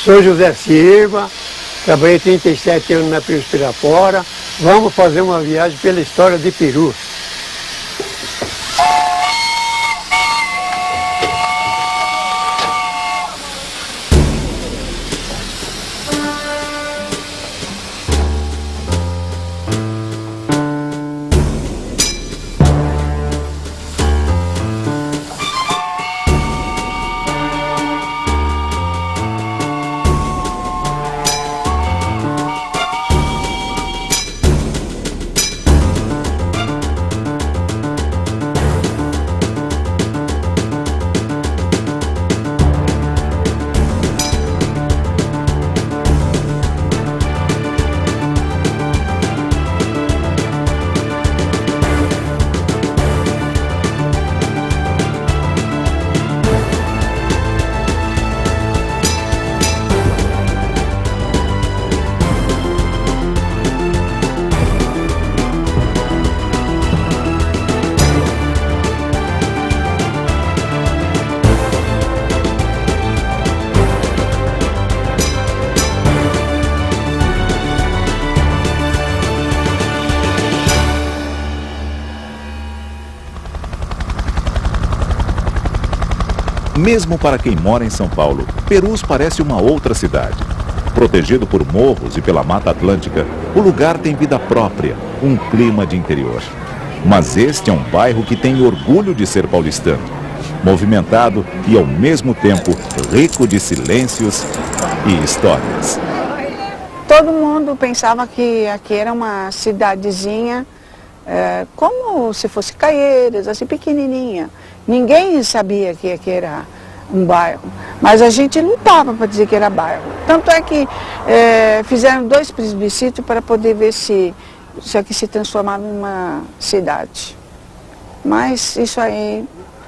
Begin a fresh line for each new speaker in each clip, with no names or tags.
Sou José Silva, trabalhei 37 anos na Perus Pirapora. Vamos fazer uma viagem pela história de Peru.
Mesmo para quem mora em São Paulo, Perus parece uma outra cidade. Protegido por morros e pela Mata Atlântica, o lugar tem vida própria, um clima de interior. Mas este é um bairro que tem orgulho de ser paulistano. Movimentado e, ao mesmo tempo, rico de silêncios e histórias.
Todo mundo pensava que aqui era uma cidadezinha, como se fosse Caieiras, assim, pequenininha. Ninguém sabia que aqui era um bairro, mas a gente lutava para dizer que era bairro. Tanto é que fizeram 2 plebiscitos para poder ver se aqui se transformava em uma cidade. Mas isso aí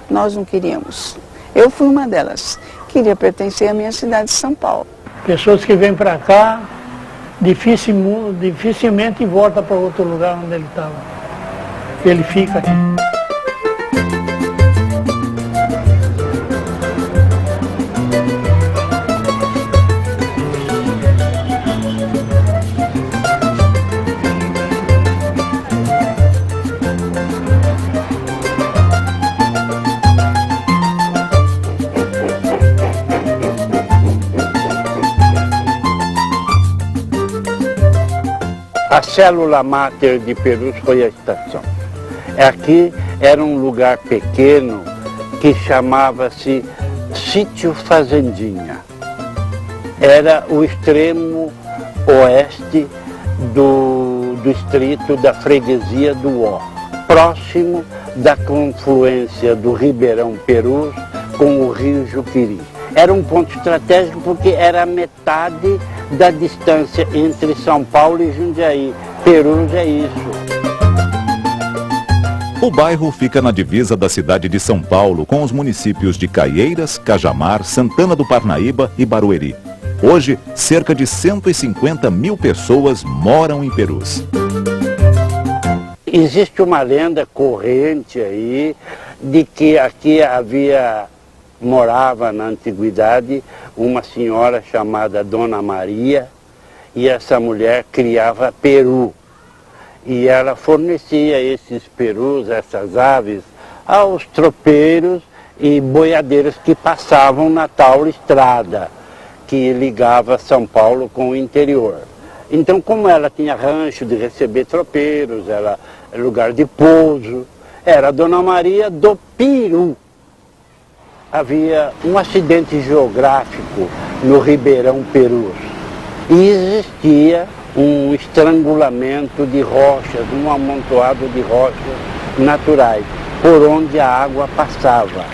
nós não queríamos. Eu fui uma delas. Queria pertencer à minha cidade de São Paulo.
Pessoas que vêm para cá, dificilmente voltam para outro lugar onde ele estava. Ele fica aqui.
A célula máter de Perus foi a estação. Aqui era um lugar pequeno que chamava-se Sítio Fazendinha. Era o extremo oeste do distrito da freguesia do Ó, próximo da confluência do Ribeirão Perus com o rio Juqueri. Era um ponto estratégico porque era a metade da distância entre São Paulo e Jundiaí. Perus é isso.
O bairro fica na divisa da cidade de São Paulo com os municípios de Caieiras, Cajamar, Santana do Parnaíba e Barueri. Hoje, cerca de 150 mil pessoas moram em Perus.
Existe uma lenda corrente aí de que aqui morava na antiguidade uma senhora chamada Dona Maria, e essa mulher criava peru. E ela fornecia esses perus, essas aves, aos tropeiros e boiadeiros que passavam na tal estrada que ligava São Paulo com o interior. Então, como ela tinha rancho de receber tropeiros, era lugar de pouso, era Dona Maria do Peru. Havia um acidente geográfico no Ribeirão Perus e existia um estrangulamento de rochas, um amontoado de rochas naturais, por onde a água passava.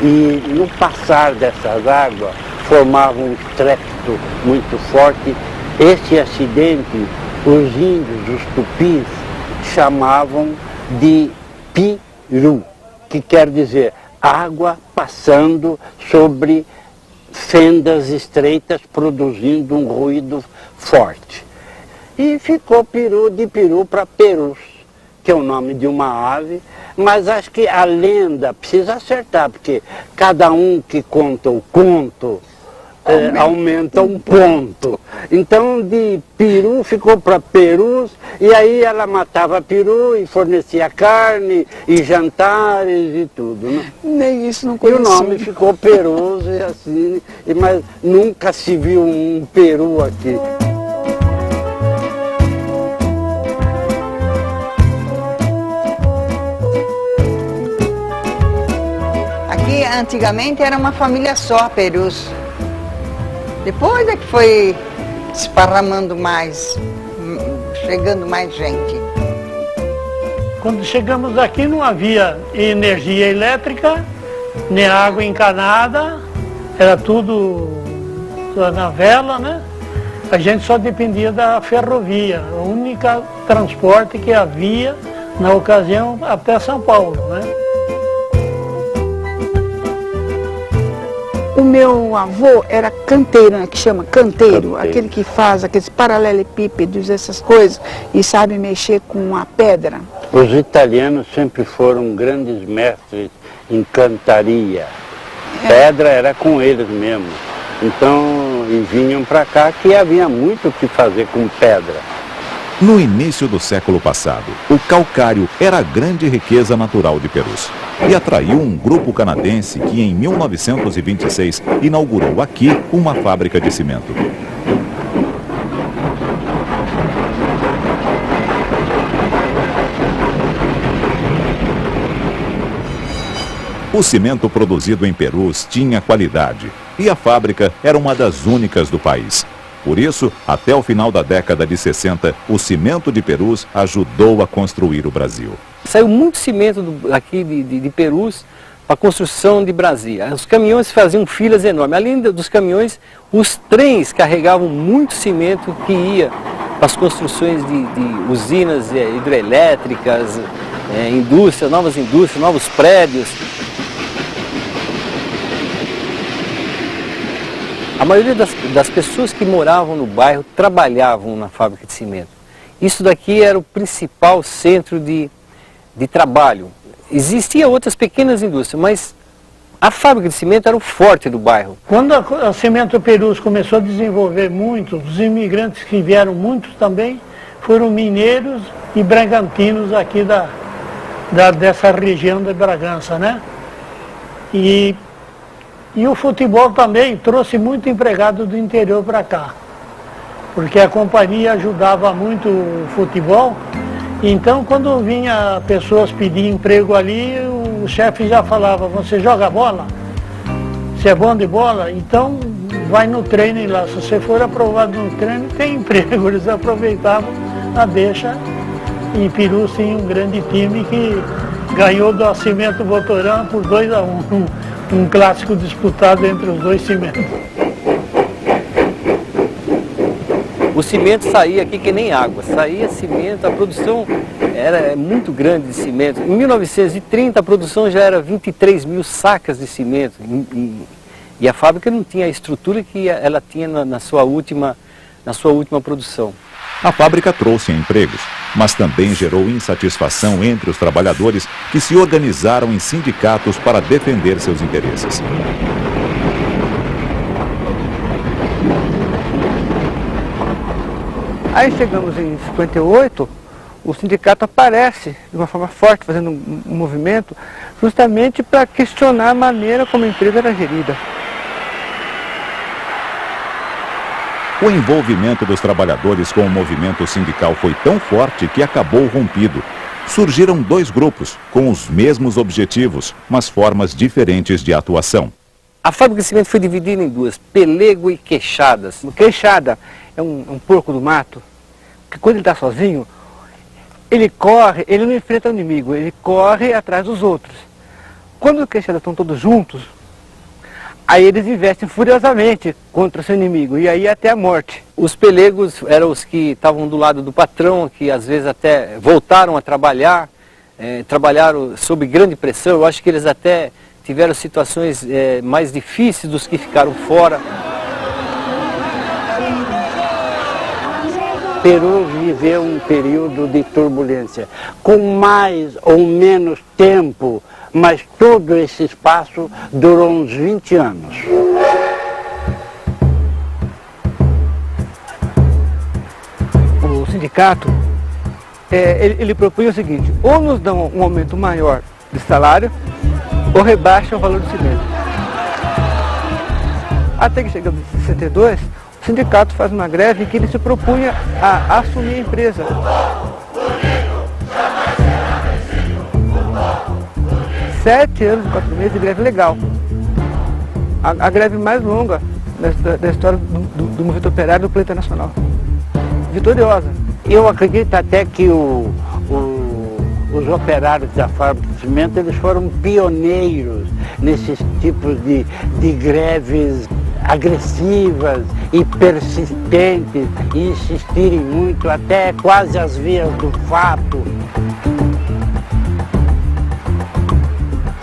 E no passar dessas águas formava um estrépito muito forte. Esse acidente, os índios, os tupis, chamavam de piru, que quer dizer água passando sobre fendas estreitas, produzindo um ruído forte. E ficou Peru de Peru para Perus, que é o nome de uma ave, mas acho que a lenda precisa acertar, porque cada um que conta o conto aumenta um ponto. Então de peru ficou para perus, e aí ela matava peru e fornecia carne e jantares e tudo, né?
Nem isso não
E o
conhecia.
nome ficou Perus e assim, mas nunca se viu um peru aqui.
Aqui antigamente era uma família só, Perus. Depois é que foi esparramando mais, chegando mais gente.
Quando chegamos aqui não havia energia elétrica, nem água encanada, era tudo na vela, né? A gente só dependia da ferrovia, o único transporte que havia na ocasião até São Paulo, né?
O meu avô era canteiro, né, que chama canteiro, aquele que faz aqueles paralelepípedos, essas coisas, e sabe mexer com a pedra.
Os italianos sempre foram grandes mestres em cantaria. Pedra era com eles mesmo. Então, e vinham para cá que havia muito o que fazer com pedra.
No início do século passado, o calcário era a grande riqueza natural de Perus e atraiu um grupo canadense que em 1926 inaugurou aqui uma fábrica de cimento. O cimento produzido em Perus tinha qualidade e a fábrica era uma das únicas do país. Por isso, até o final da década de 60, o cimento de Perus ajudou a construir o Brasil.
Saiu muito cimento aqui de Perus para a construção de Brasília. Os caminhões faziam filas enormes. Além dos caminhões, os trens carregavam muito cimento que ia para as construções de usinas hidrelétricas, indústrias, novos prédios. A maioria das pessoas que moravam no bairro trabalhavam na fábrica de cimento. Isso daqui era o principal centro de trabalho. Existiam outras pequenas indústrias, mas a fábrica de cimento era o forte do bairro.
Quando a Cimento Perus começou a desenvolver muito, os imigrantes que vieram muitos também foram mineiros e bragantinos aqui dessa região de Bragança, né? E o futebol também trouxe muito empregado do interior para cá, porque a companhia ajudava muito o futebol. Então, quando vinha pessoas pedir emprego ali, o chefe já falava: você joga bola? Você é bom de bola? Então, vai no treino lá. Se você for aprovado no treino, tem emprego. Eles aproveitavam a deixa. Em Perus tinha um grande time que ganhou do Cimento Votorã por 2-1. Um clássico disputado entre os dois cimentos.
O cimento saía aqui que nem água, saía cimento, a produção era muito grande de cimento. Em 1930 a produção já era 23 mil sacas de cimento e a fábrica não tinha a estrutura que ela tinha na sua última produção.
A fábrica trouxe empregos, mas também gerou insatisfação entre os trabalhadores que se organizaram em sindicatos para defender seus interesses.
Aí chegamos em 58, o sindicato aparece de uma forma forte, fazendo um movimento, justamente para questionar a maneira como a empresa era gerida.
O envolvimento dos trabalhadores com o movimento sindical foi tão forte que acabou rompido. Surgiram dois grupos, com os mesmos objetivos, mas formas diferentes de atuação.
A fábrica de cimento foi dividida em duas, pelego e queixadas.
Queixada é um porco do mato, que quando ele está sozinho, ele corre, ele não enfrenta o inimigo, ele corre atrás dos outros. Quando os queixadas estão todos juntos, aí eles investem furiosamente contra o seu inimigo, e aí até a morte.
Os pelegos eram os que estavam do lado do patrão, que às vezes até voltaram a trabalhar, trabalharam sob grande pressão. Eu acho que eles até tiveram situações mais difíceis dos que ficaram fora.
Peru viveu um período de turbulência, com mais ou menos tempo, mas todo esse espaço durou uns 20 anos.
sindicato, ele propunha o seguinte: ou nos dão um aumento maior de salário, ou rebaixam o valor do cimento. Até que chegamos em 62, o sindicato faz uma greve em que ele se propunha a assumir a empresa. Sete anos e 4 meses de greve legal. A greve mais longa da história do movimento operário do planeta nacional. Vitoriosa.
Eu acredito até que os operários da fábrica de cimento, eles foram pioneiros nesses tipos de greves agressivas e persistentes, e insistirem muito até quase às vias do fato.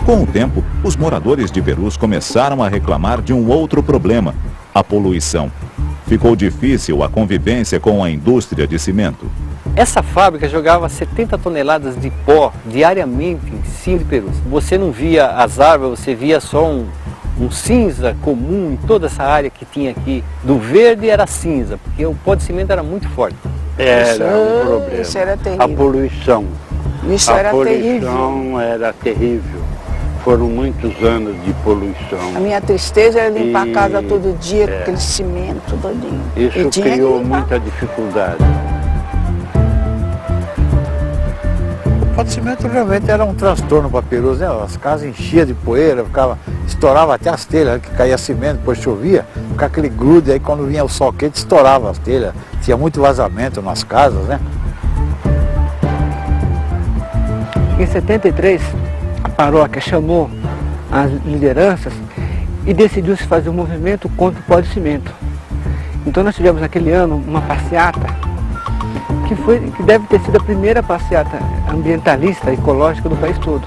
Com o tempo, os moradores de Perus começaram a reclamar de um outro problema: a poluição. Ficou difícil a convivência com a indústria de cimento.
Essa fábrica jogava 70 toneladas de pó diariamente em cima de Perus. Você não via as árvores, você via só um cinza comum em toda essa área que tinha aqui. Do verde era cinza, porque o pó de cimento era muito forte.
Era um problema.
Isso era terrível.
A poluição.
Isso era terrível.
A poluição era terrível. Foram muitos anos de poluição.
A minha tristeza era limpar a casa todo dia com
É.
aquele cimento todinho.
Isso
E tinha que
criou
limpar.
muita dificuldade.
O pó de cimento realmente era um transtorno para Perus, né? As casas enchiam de poeira, estourava até as telhas, que caía cimento, depois chovia, ficava aquele grude, aí quando vinha o sol quente estourava as telhas. Tinha muito vazamento nas casas, né?
Em 73, a paróquia chamou as lideranças e decidiu-se fazer um movimento contra o pó de cimento. Então nós tivemos naquele ano uma passeata que deve ter sido a primeira passeata ambientalista, ecológica do país todo.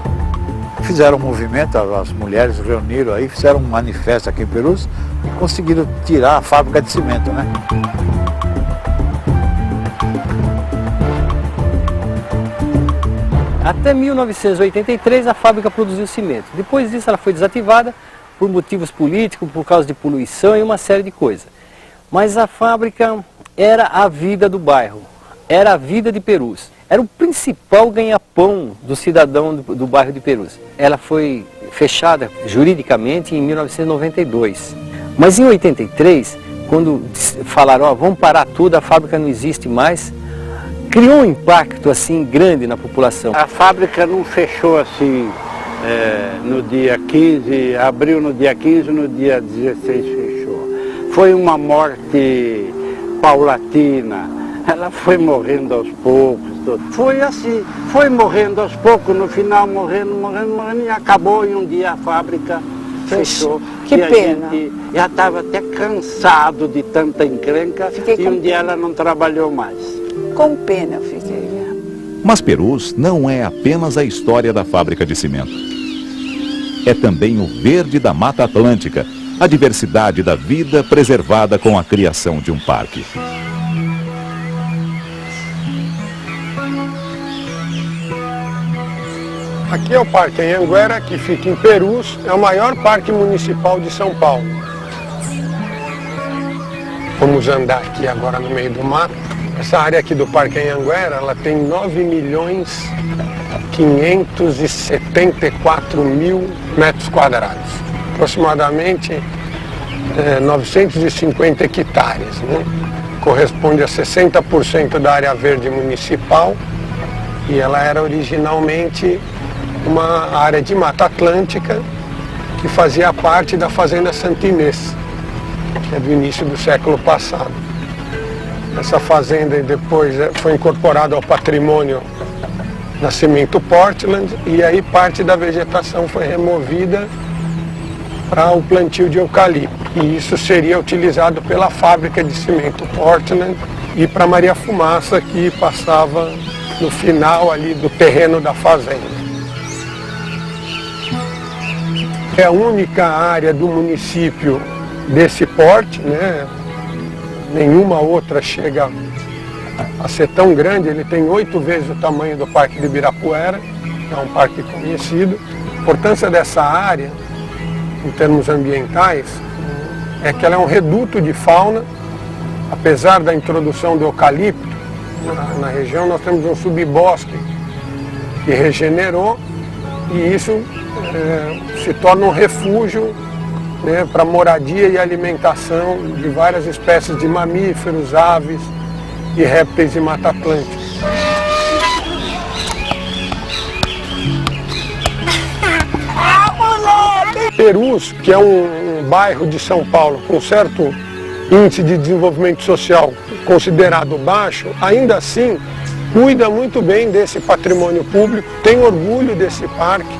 Fizeram um movimento, as mulheres reuniram aí, fizeram um manifesto aqui em Perus e conseguiram tirar a fábrica de cimento, né?
Até 1983 a fábrica produziu cimento. Depois disso ela foi desativada por motivos políticos, por causa de poluição e uma série de coisas. Mas a fábrica era a vida do bairro, era a vida de Perus. Era o principal ganha-pão do cidadão do bairro de Perus. Ela foi fechada juridicamente em 1992. Mas em 83, quando falaram, ó, vamos parar tudo, a fábrica não existe mais, criou um impacto assim grande na população.
A fábrica não fechou assim no dia 15, abriu no dia 15, no dia 16 fechou. Foi uma morte paulatina, ela foi morrendo aos poucos. Foi assim, foi morrendo aos poucos, no final morrendo e acabou, e um dia a fábrica fechou.
Que pena.
A gente já estava até cansado de tanta encrenca e um dia ela não trabalhou mais.
Com pena eu fiquei.
Mas Perus não é apenas a história da fábrica de cimento. É também o verde da Mata Atlântica, a diversidade da vida preservada com a criação de um parque.
Aqui é o Parque Anhanguera, que fica em Perus, é o maior parque municipal de São Paulo. Vamos andar aqui agora no meio do mato. Essa área aqui do Parque Anhanguera, ela tem 9.574.000 metros quadrados, aproximadamente 950 hectares, né? Corresponde a 60% da área verde municipal, e ela era originalmente uma área de Mata Atlântica que fazia parte da Fazenda Santa Inês, que é do início do século passado. Essa fazenda depois foi incorporada ao patrimônio da Cimento Portland, e aí parte da vegetação foi removida para o plantio de eucalipto. E isso seria utilizado pela fábrica de cimento Portland e para Maria Fumaça, que passava no final ali do terreno da fazenda. É a única área do município desse porte, né? Nenhuma outra chega a ser tão grande. Ele tem 8 vezes o tamanho do Parque de Ibirapuera, é um parque conhecido. A importância dessa área, em termos ambientais, é que ela é um reduto de fauna. Apesar da introdução do eucalipto, na região, nós temos um subbosque que regenerou e isso se torna um refúgio, né, para moradia e alimentação de várias espécies de mamíferos, aves e répteis de Mata Atlântica. Perus, que é um bairro de São Paulo com certo índice de desenvolvimento social considerado baixo, ainda assim cuida muito bem desse patrimônio público, tem orgulho desse parque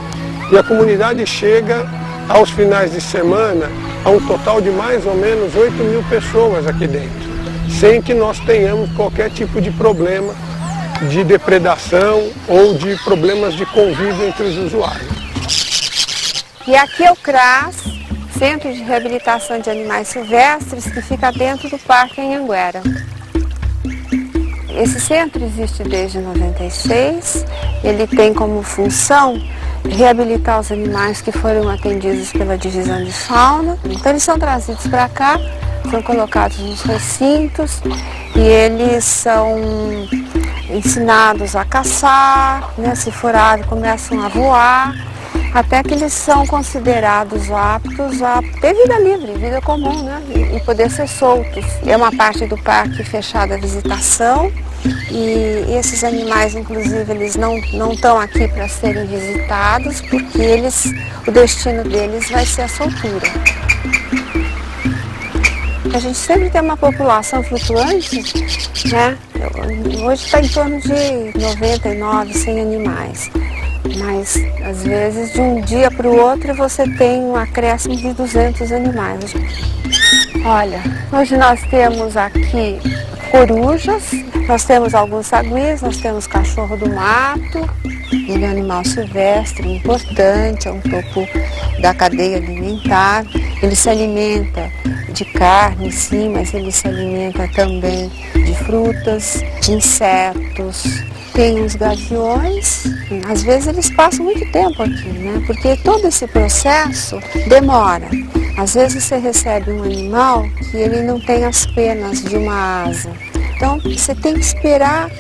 e a comunidade chega aos finais de semana a um total de mais ou menos 8.000 pessoas aqui dentro, sem que nós tenhamos qualquer tipo de problema de depredação ou de problemas de convívio entre os usuários.
E aqui é o CRAS, Centro de Reabilitação de Animais Silvestres, que fica dentro do Parque Anhanguera. Esse centro existe desde 96, ele tem como função reabilitar os animais que foram atendidos pela divisão de fauna. Então eles são trazidos para cá, são colocados nos recintos e eles são ensinados a caçar, né? Se for ave começam a voar, até que eles são considerados aptos a ter vida livre, vida comum, né? E poder ser soltos. É uma parte do parque fechada à visitação e esses animais, inclusive, eles não estão aqui para serem visitados porque o destino deles vai ser a soltura. A gente sempre tem uma população flutuante, né? Hoje está em torno de 99, 100 animais. Mas, às vezes, de um dia para o outro, você tem um acréscimo de 200 animais. Olha, hoje nós temos aqui corujas, nós temos alguns saguis, nós temos cachorro do mato. Ele é um animal silvestre, importante, é um topo da cadeia alimentar. Ele se alimenta de carne, sim, mas ele se alimenta também de frutas, de insetos. Tem os gaviões, às vezes eles passam muito tempo aqui, né? Porque todo esse processo demora. Às vezes você recebe um animal que ele não tem as penas de uma asa. Então você tem que esperar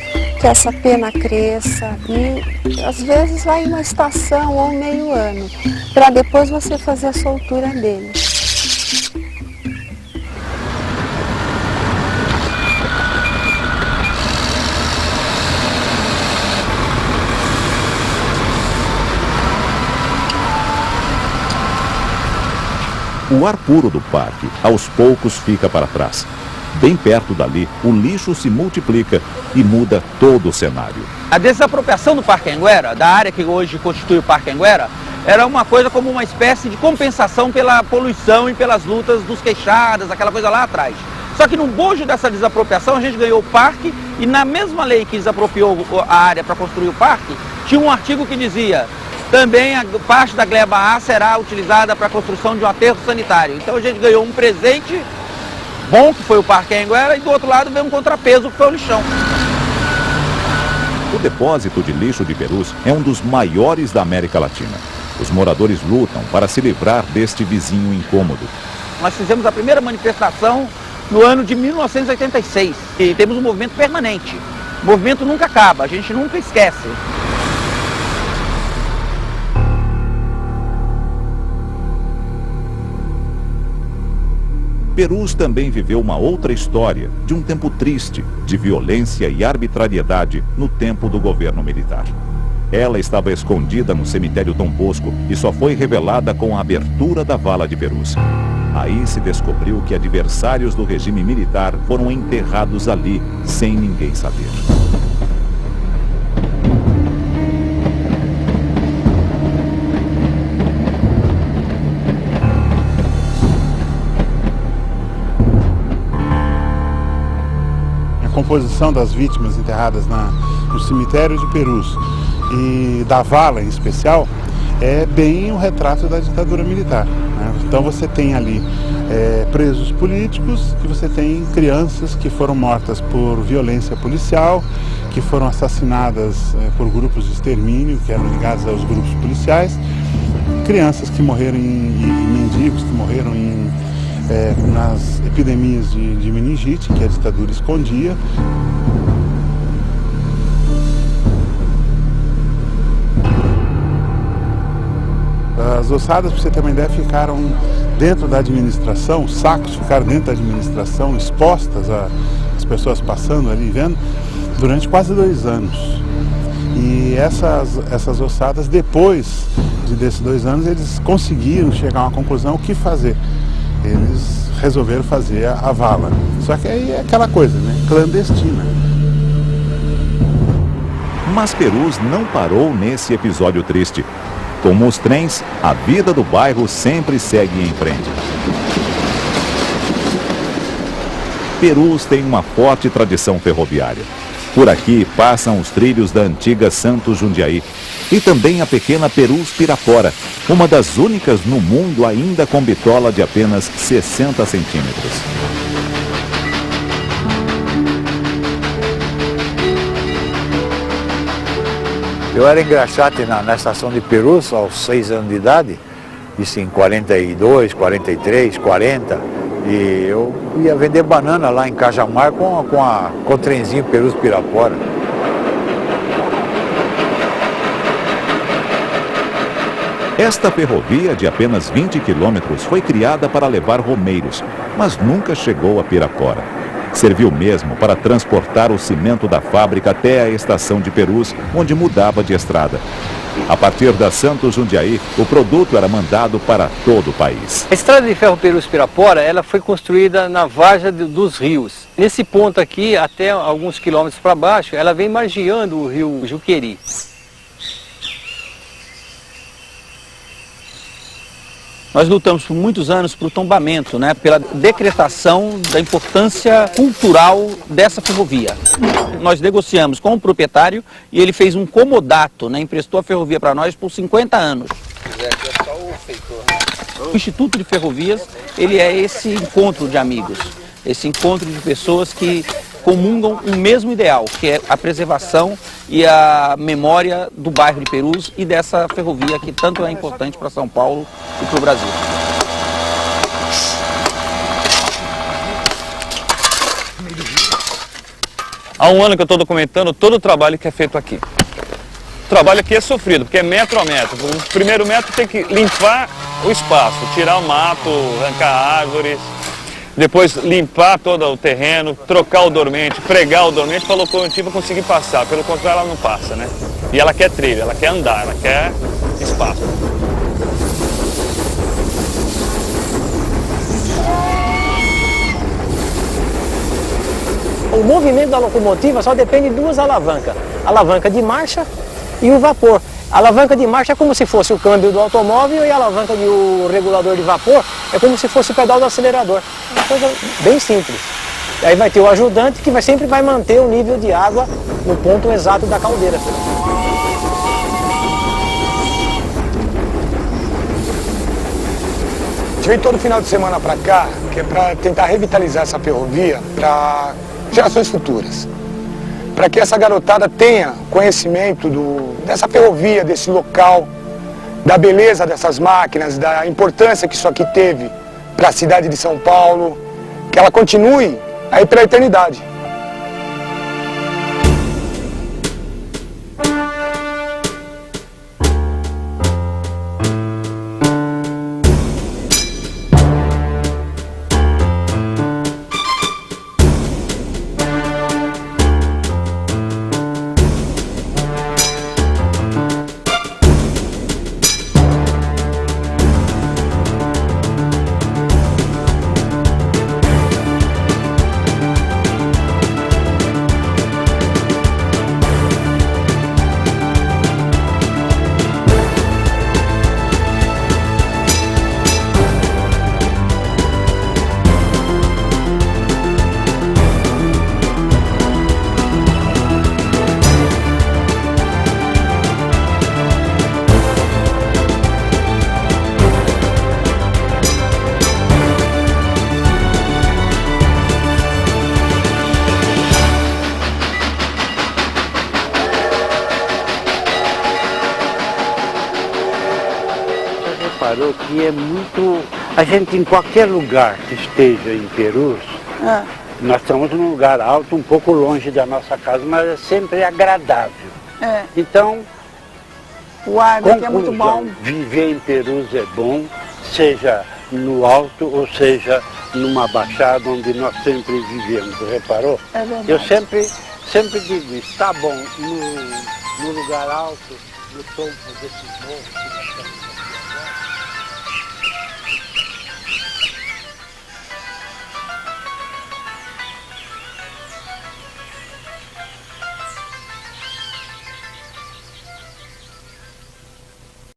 que essa pena cresça e às vezes vai uma estação ou meio ano, para depois você fazer a soltura dele.
O ar puro do parque, aos poucos, fica para trás. Bem perto dali, o lixo se multiplica e muda todo o cenário.
A desapropriação do Parque Anhanguera, da área que hoje constitui o Parque Anhanguera, era uma coisa como uma espécie de compensação pela poluição e pelas lutas dos queixadas, aquela coisa lá atrás. Só que no bojo dessa desapropriação a gente ganhou o parque e na mesma lei que desapropriou a área para construir o parque, tinha um artigo que dizia: também a parte da gleba A será utilizada para a construção de um aterro sanitário. Então a gente ganhou um presente bom, que foi o Parque Anhanguera, e do outro lado veio um contrapeso, que foi o lixão.
O depósito de lixo de Perus é um dos maiores da América Latina. Os moradores lutam para se livrar deste vizinho incômodo.
Nós fizemos a primeira manifestação no ano de 1986 e temos um movimento permanente. O movimento nunca acaba, a gente nunca esquece.
Perus também viveu uma outra história, de um tempo triste, de violência e arbitrariedade no tempo do governo militar. Ela estava escondida no cemitério Dom Bosco e só foi revelada com a abertura da vala de Perus. Aí se descobriu que adversários do regime militar foram enterrados ali, sem ninguém saber.
A composição das vítimas enterradas no cemitério de Perus e da vala em especial é bem um retrato da ditadura militar, né? Então você tem ali presos políticos e você tem crianças que foram mortas por violência policial, que foram assassinadas por grupos de extermínio que eram ligados aos grupos policiais, crianças que morreram e mendigos que morreram nas epidemias de meningite que a ditadura escondia. As ossadas, para você ter uma ideia, ficaram dentro da administração, os sacos ficaram dentro da administração, expostas às pessoas passando ali, vendo, durante quase 2 anos. E essas ossadas, depois desses 2 anos, eles conseguiram chegar a uma conclusão, o que fazer. Eles resolveram fazer a vala. Só que aí é aquela coisa, né? Clandestina.
Mas Perus não parou nesse episódio triste. Como os trens, a vida do bairro sempre segue em frente. Perus tem uma forte tradição ferroviária. Por aqui passam os trilhos da antiga Santos Jundiaí e também a pequena Perus Pirapora, uma das únicas no mundo ainda com bitola de apenas 60 centímetros.
Eu era engraxate na estação de Perus aos 6 anos de idade, isso em 42, 43, 40, e eu ia vender banana lá em Cajamar com o trenzinho Perus Pirapora.
Esta ferrovia de apenas 20 quilômetros foi criada para levar romeiros, mas nunca chegou a Pirapora. Serviu mesmo para transportar o cimento da fábrica até a estação de Perus, onde mudava de estrada. A partir da Santos Jundiaí, o produto era mandado para todo o país.
A estrada de ferro Perus-Pirapora, ela foi construída na várzea dos rios. Nesse ponto aqui, até alguns quilômetros para baixo, ela vem margeando o rio Juqueri.
Nós lutamos por muitos anos para o tombamento, né, pela decretação da importância cultural dessa ferrovia. Nós negociamos com o proprietário e ele fez um comodato, né, emprestou a ferrovia para nós por 50 anos. O Instituto de Ferrovias, ele é esse encontro de amigos, esse encontro de pessoas que comungam um mesmo ideal, que é a preservação e a memória do bairro de Perus e dessa ferrovia que tanto é importante para São Paulo e para o Brasil.
Há um ano que eu estou documentando todo o trabalho que é feito aqui. O trabalho aqui é sofrido, porque é metro a metro. O primeiro metro tem que limpar o espaço, tirar o mato, arrancar árvores. Depois limpar todo o terreno, trocar o dormente, pregar o dormente para a locomotiva conseguir passar. Pelo contrário, ela não passa, né? E ela quer trilha, ela quer andar, ela quer espaço.
O movimento da locomotiva só depende de 2 alavancas. A alavanca de marcha e o vapor. A alavanca de marcha é como se fosse o câmbio do automóvel e a alavanca do regulador de vapor é como se fosse o pedal do acelerador. É uma coisa bem simples. E aí vai ter o ajudante que sempre vai manter o nível de água no ponto exato da caldeira.
A gente vem todo final de semana para cá, que é para tentar revitalizar essa ferrovia para gerações futuras. Para que essa garotada tenha conhecimento dessa ferrovia, desse local, da beleza dessas máquinas, da importância que isso aqui teve para a cidade de São Paulo, que ela continue aí pela eternidade.
Reparou que é muito... A gente em qualquer lugar que esteja em Perus, nós estamos num lugar alto, um pouco longe da nossa casa, mas é sempre agradável. Então,
O ar daqui é muito bom.
Viver em Perus é bom, seja no alto ou seja numa baixada onde nós sempre vivemos, reparou?
É verdade.
Eu sempre digo, está bom no lugar alto, no topo desses morros.